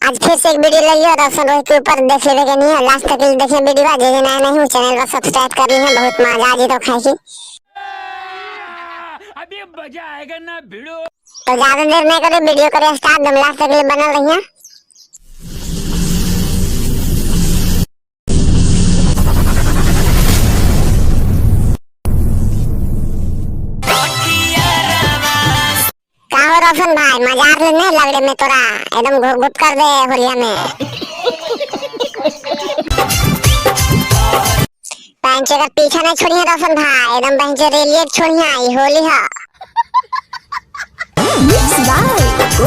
आज फिर से एक वीडियो लगी और रोशन रोहित के ऊपर देख लेवे के नहीं है। लास्ट तक देखे वीडियो जे नया नहीं हो चैनल को सब्सक्राइब कर ली है। बहुत मजा आ जी तो खाई अभी मजा आएगा ना भिड़ो। तो ज्यादा देर नहीं करे वीडियो करे स्टार्ट दम लास्ट तक बनल रही है। रोशन भाई मजाक लेने लगड़े में तोरा एकदम घुट कर दे होलिया में। पैंचे का पीछा नहीं छोड़िए रोशन भाई, एकदम पैंचे रेलिए छोड़िए। ये होली है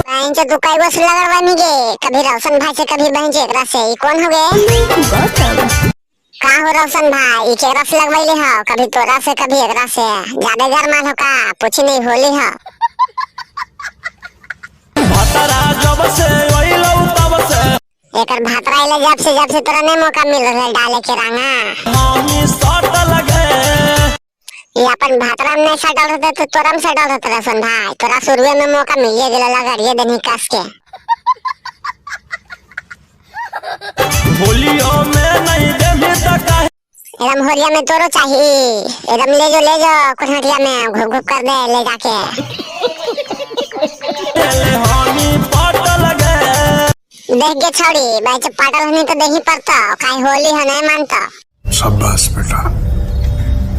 पैंचे तू कई बस लगड़ बनी गे, कभी रोशन भाई से कभी पैंचे एकरा से। ये कौन हो गए का हो रोशन भाई? ये केकरा से लगवाइले हो? कभी तोरा से कभी एकरा से। ज्यादा गरमाल हो का? पूछी नहीं होली है एकर भातरा इले जब से तोरा नहीं मौका मिल रहा डाले के रंगा। ये अपन भातरा में नहीं सटल रहते तो तोरा में सटल रहते रोशन भाई। तोरा शुरुए में मौका मिल गेला लगड़िए देनी कस के। होलियो में नहीं देबी त काहे एकदम होलिया में तोरो चाहिए। एकदम ले जो कुठरिया में घुप घुप कर दे ले जाके। हामी पाट लगे देख के छोड़ी बैच पाटल हनी तो देखी पड़ता काहे होली है नहीं मानता। शाबाश बेटा,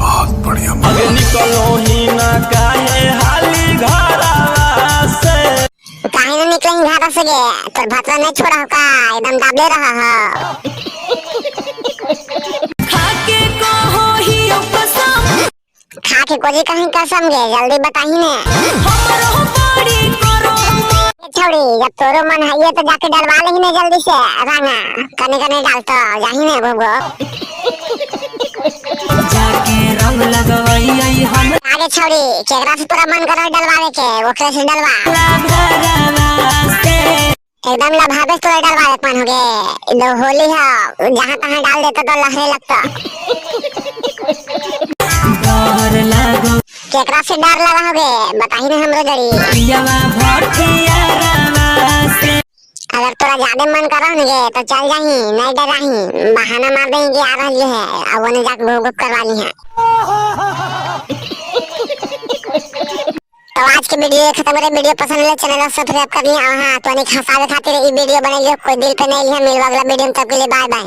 बहुत बढ़िया। आगे निकलो ही ना काहे हाली घरवा से। काहे ना निकलेंगे घाटा से गे? तोर भातरा नहीं छोड़ा हो का? एकदम दाबले रहा हो। खाके को हो ही कसम, खाके कोजी कहीं कसम गे? जल्दी बताही ने हमरो बड़ी करो छोड़ी। जब तोरो मन है तो जाके डलवा ले ही ने जल्दी से रंगा। कने कने डालता जाही ने भोगो जाके रंग लगवई हम आगे छोड़ी। केकरा से तोरा मन करो डलवावे के ओकरे से डलवा। घरवा से एकदम लभावे तोरे डलवावे पन हो गे। दो होली है जहां तहां डाल देता तो लहरे लगता। डर लगो केकरा से डर लगा हो गे? बताही ने हमरो जड़ी। पियावा भटिया रवा से। अगर तोरा ज्यादा मन करो न गे तो चल जाही, नहीं डराही। बहाना मार देही कि आ रही है अब ओने जाके भूख करवानी है। तो आज के वीडियो खत्म करे। वीडियो पसंद ले चैनल को सब्सक्राइब कर लिया। हां तो नहीं खसावे खातिर ई वीडियो बनेलियो। कोई दिल पे नहीं लिया। मिलवा अगला वीडियो में, तब के लिए बाय बाय।